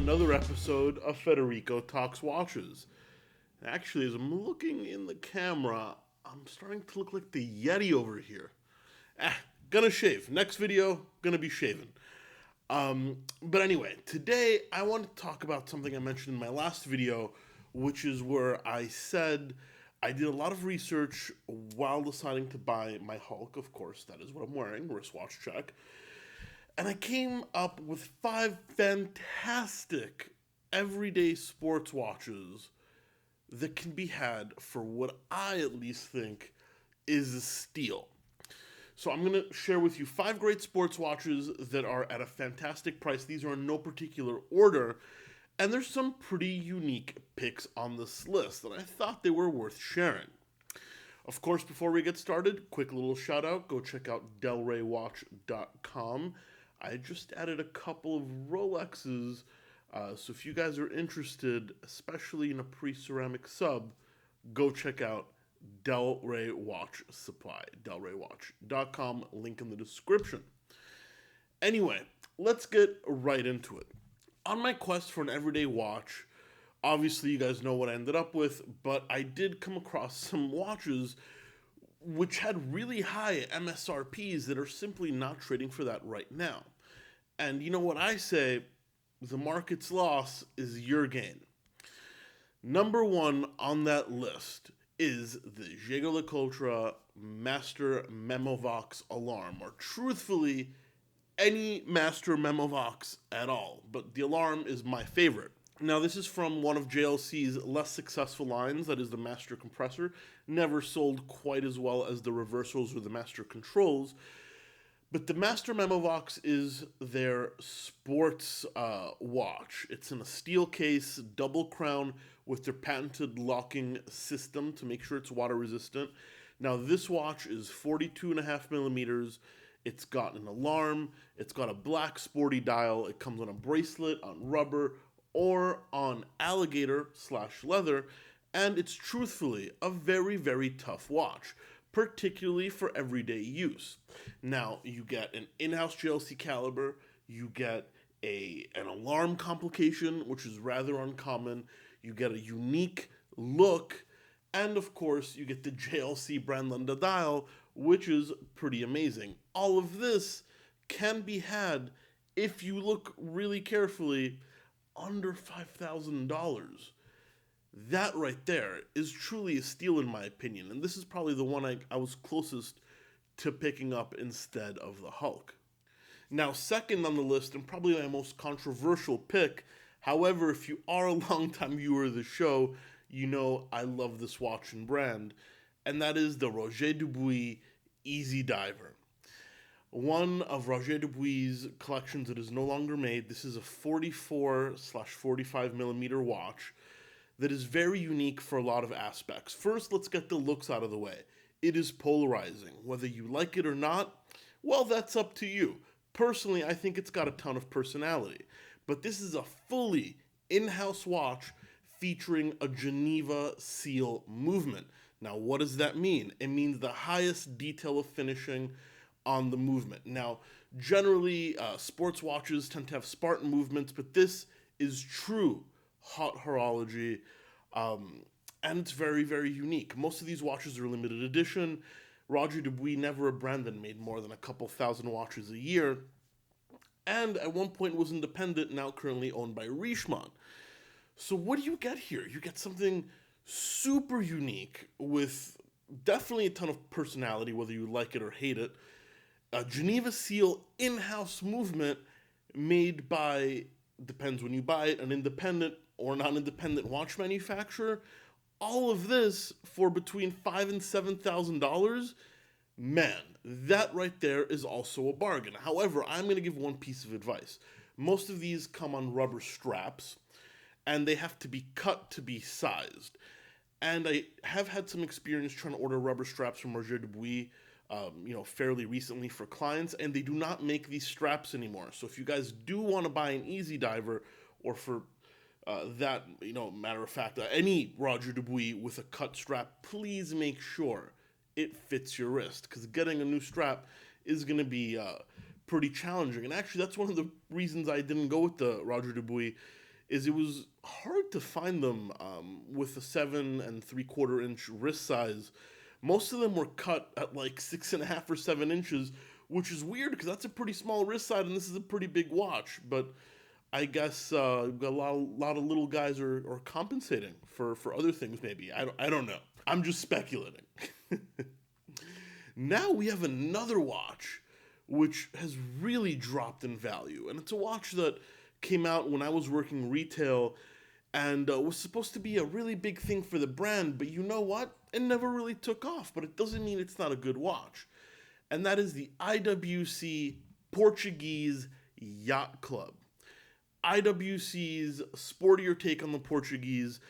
another episode of Federico Talks Watches. Actually, as I'm looking in the camera, I'm starting to look like the Yeti over here. Gonna shave. Next video, gonna be shaven. But anyway, today I want to talk about something I mentioned in my last video, which is where I said I did a lot of research while deciding to buy my Hulk. Of course, that is what I'm wearing, wristwatch check. And I came up with 5 fantastic everyday sports watches that can be had for what I at least think is a steal. So I'm going to share with you 5 great sports watches that are at a fantastic price. These are in no particular order, and there's some pretty unique picks on this list that I thought they were worth sharing. Of course, before we get started, quick little shout out, go check out delraywatch.com. I just added a couple of Rolexes, so if you guys are interested, especially in a pre-ceramic sub, go check out Delray Watch Supply, delraywatch.com, link in the description. Anyway, let's get right into it. On my quest for an everyday watch, obviously you guys know what I ended up with, but I did come across some watches which had really high MSRPs that are simply not trading for that right now. And you know what I say, the market's loss is your gain. Number 1 on that list is the Jaeger-LeCoultre Master Memovox alarm, or truthfully, any Master Memovox at all, but the alarm is my favorite. Now, this is from one of JLC's less successful lines, that is the Master Compressor. Never sold quite as well as the reversals or the Master Controls. But the Master Memovox is their sports watch. It's in a steel case, double crown, with their patented locking system to make sure it's water resistant. Now, this watch is 42.5 millimeters. It's got an alarm. It's got a black sporty dial. It comes on a bracelet, on rubber, or on alligator/leather, and it's truthfully a very, very tough watch, particularly for everyday use. Now, you get an in-house JLC caliber, you get an alarm complication, which is rather uncommon, you get a unique look, and of course, you get the JLC brand on the dial, which is pretty amazing. All of this can be had, if you look really carefully, under $5,000. That right there is truly a steal in my opinion, and this is probably the one I was closest to picking up instead of the Hulk. Now, second on the list, and probably my most controversial pick, however, if you are a longtime viewer of the show, you know I love this watch and brand, and that is the Roger Dubuis Easy Diver. One of Roger Dubuis' collections that is no longer made. This is a 44/45 millimeter watch that is very unique for a lot of aspects. First, let's get the looks out of the way. It is polarizing. Whether you like it or not, well, that's up to you. Personally, I think it's got a ton of personality. But this is a fully in-house watch featuring a Geneva seal movement. Now, what does that mean? It means the highest detail of finishing on the movement. Now, generally, sports watches tend to have Spartan movements, but this is true hot horology, and it's very, very unique. Most of these watches are limited edition. Roger Dubuis, never a brand that made more than a couple thousand watches a year, and at one point was independent, now currently owned by Richemont. So what do you get here? You get something super unique with definitely a ton of personality, whether you like it or hate it. A Geneva seal in-house movement made by, depends when you buy it, an independent or non-independent watch manufacturer. All of this for between $5,000 and $7,000. Man, that right there is also a bargain. However, I'm going to give one piece of advice. Most of these come on rubber straps, and they have to be cut to be sized. And I have had some experience trying to order rubber straps from Roger Dubuis, fairly recently for clients, and they do not make these straps anymore. So if you guys do want to buy an Easy Diver, or for matter of fact, any Roger Dubuis with a cut strap, please make sure it fits your wrist, because getting a new strap is going to be pretty challenging. And actually, that's one of the reasons I didn't go with the Roger Dubuis, is it was hard to find them with a 7 3/4 inch wrist size. Most of them were cut at like 6.5 or 7 inches, which is weird because that's a pretty small wrist size and this is a pretty big watch. But I guess we've got a lot of little guys are compensating for other things. Maybe I don't know. I'm just speculating. Now we have another watch which has really dropped in value, and it's a watch that came out when I was working retail and was supposed to be a really big thing for the brand, but you know what? It never really took off, but it doesn't mean it's not a good watch. And that is the IWC Portuguese Yacht Club. IWC's sportier take on the Portuguese.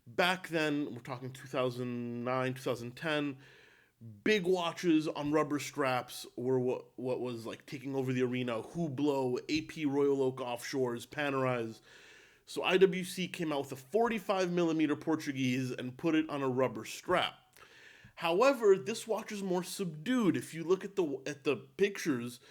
Back then, we're talking 2009, 2010, big watches on rubber straps were what was like taking over the arena. Hublot, AP Royal Oak Offshores, Panerai. So IWC came out with a 45 millimeter Portuguese and put it on a rubber strap. However, this watch is more subdued. If you look at the pictures,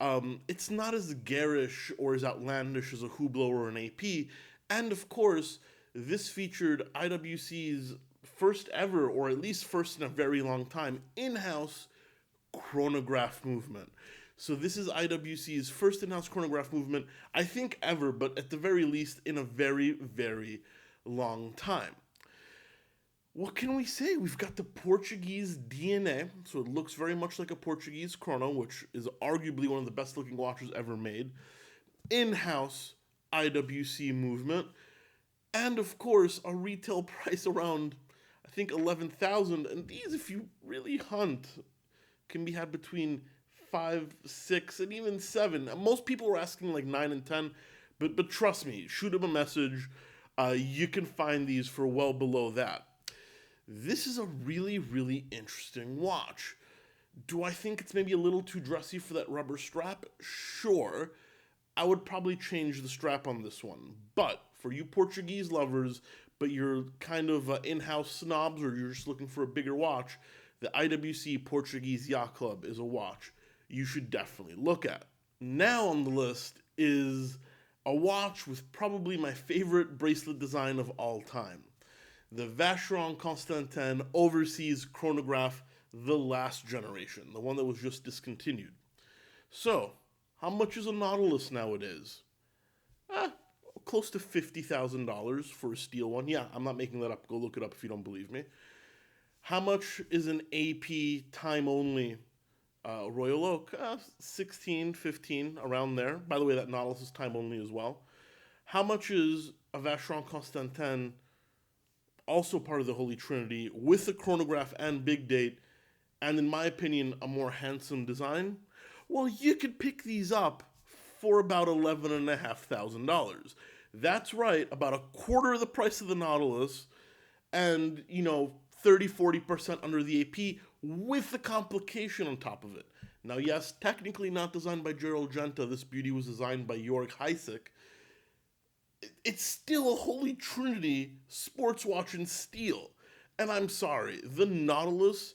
it's not as garish or as outlandish as a Hublot or an AP. And of course, this featured IWC's first ever, or at least first in a very long time, in-house chronograph movement. So this is IWC's first in-house chronograph movement, I think ever, but at the very least in a very, very long time. What can we say? We've got the Portuguese DNA, so it looks very much like a Portuguese chrono, which is arguably one of the best looking watches ever made. In-house IWC movement, and of course a retail price around, I think, 11,000. And these, if you really hunt, can be had between 5, 6, and even 7. Most people are asking like 9 and 10, but trust me, shoot them a message. You can find these for well below that. This is a really, really interesting watch. Do I think it's maybe a little too dressy for that rubber strap? Sure. I would probably change the strap on this one. But for you Portuguese lovers, but you're kind of in-house snobs, or you're just looking for a bigger watch, the IWC Portuguese Yacht Club is a watch you should definitely look at. Now on the list is a watch with probably my favorite bracelet design of all time. The Vacheron Constantin Overseas Chronograph, the last generation, the one that was just discontinued. So, how much is a Nautilus nowadays? Close to $50,000 for a steel one. Yeah, I'm not making that up. Go look it up if you don't believe me. How much is an AP time only Royal Oak? 16, 15, around there. By the way, that Nautilus is time only as well. How much is a Vacheron Constantin, also part of the Holy Trinity, with a chronograph and big date, and in my opinion, a more handsome design? Well, you could pick these up for about $11,500. That's right, about a quarter of the price of the Nautilus, and, 30-40% under the AP, with the complication on top of it. Now, yes, technically not designed by Gerald Genta, this beauty was designed by Jörg Heisek. It's still a Holy Trinity sports watch in steel. And I'm sorry, the Nautilus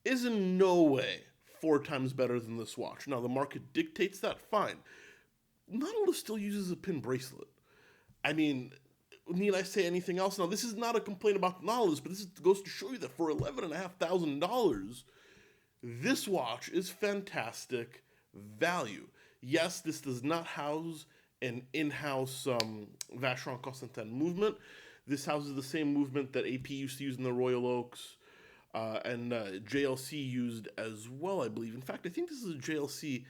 is in no way 4 times better than this watch. Now, the market dictates that, fine. Nautilus still uses a pin bracelet. I mean, need I say anything else? Now, this is not a complaint about the Nautilus, but this goes to show you that for $11,500, this watch is fantastic value. Yes, this does not house an in-house Vacheron Constantin movement. This houses the same movement that AP used to use in the Royal Oaks, and JLC used as well, I believe. In fact, I think this is a JLC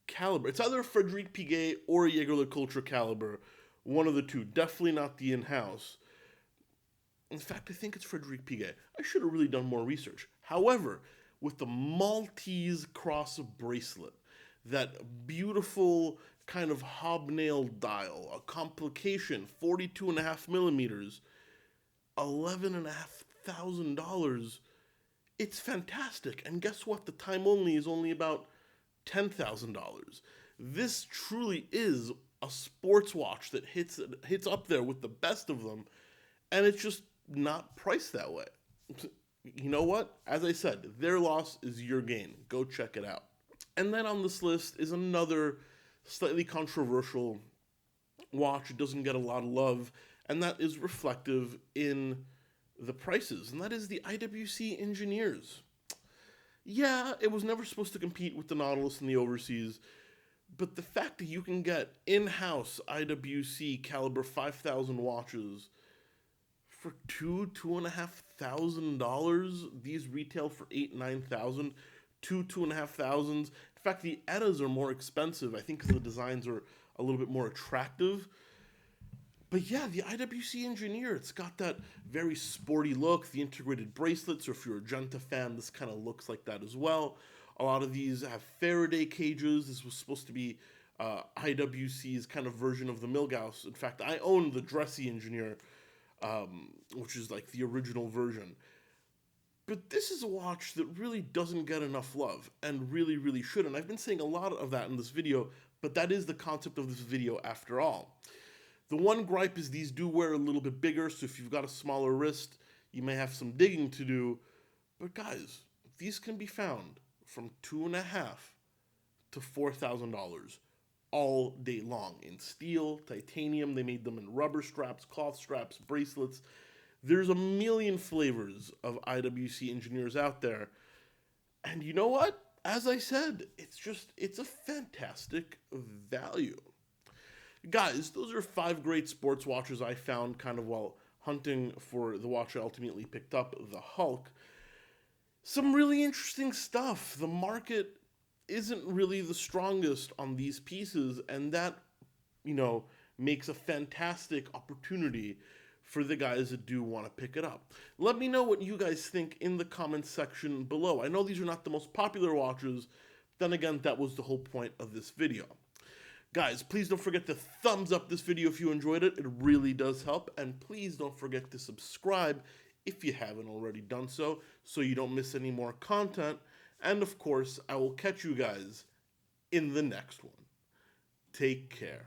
caliber. It's either a Frederic Piguet or a Jaeger-LeCoultre caliber. One of the two. Definitely not the in-house. In fact, I think it's Frederic Piguet. I should have really done more research. However, with the Maltese cross bracelet, that beautiful kind of hobnail dial, a complication, 42.5 millimeters, $11,500. It's fantastic. And guess what? The time only is only about $10,000. This truly is a sports watch that hits up there with the best of them, and it's just not priced that way. You know what? As I said, their loss is your gain. Go check it out. And then on this list is another slightly controversial watch doesn't get a lot of love, and that is reflective in the prices, and that is the IWC Engineers. Yeah, it was never supposed to compete with the Nautilus and the Overseas, but the fact that you can get in-house IWC caliber 5,000 watches for $2,500, these retail for $8,000-9,000, $2,500. In fact, the Ettas are more expensive, I think, because the designs are a little bit more attractive. But yeah, the IWC Engineer, it's got that very sporty look, the integrated bracelets, or if you're a Genta fan, this kind of looks like that as well. A lot of these have Faraday cages. This was supposed to be IWC's kind of version of the Milgauss. In fact, I own the Dressy Engineer, which is like the original version. But this is a watch that really doesn't get enough love, and really, really should. And I've been saying a lot of that in this video, but that is the concept of this video after all. The one gripe is these do wear a little bit bigger, so if you've got a smaller wrist, you may have some digging to do. But guys, these can be found from $2,500 to $4,000 all day long in steel, titanium. They made them in rubber straps, cloth straps, bracelets. There's a million flavors of IWC Engineers out there. And you know what? As I said, it's a fantastic value. Guys, those are 5 great sports watches I found kind of while hunting for the watch I ultimately picked up, the Hulk. Some really interesting stuff. The market isn't really the strongest on these pieces, and that, makes a fantastic opportunity for the guys that do want to pick it up. Let me know what you guys think in the comments section below. I know these are not the most popular watches, then again, that was the whole point of this video. Guys, please don't forget to thumbs up this video if you enjoyed it. It really does help. And please don't forget to subscribe if you haven't already done so you don't miss any more content. And of course, I will catch you guys in the next one. Take care.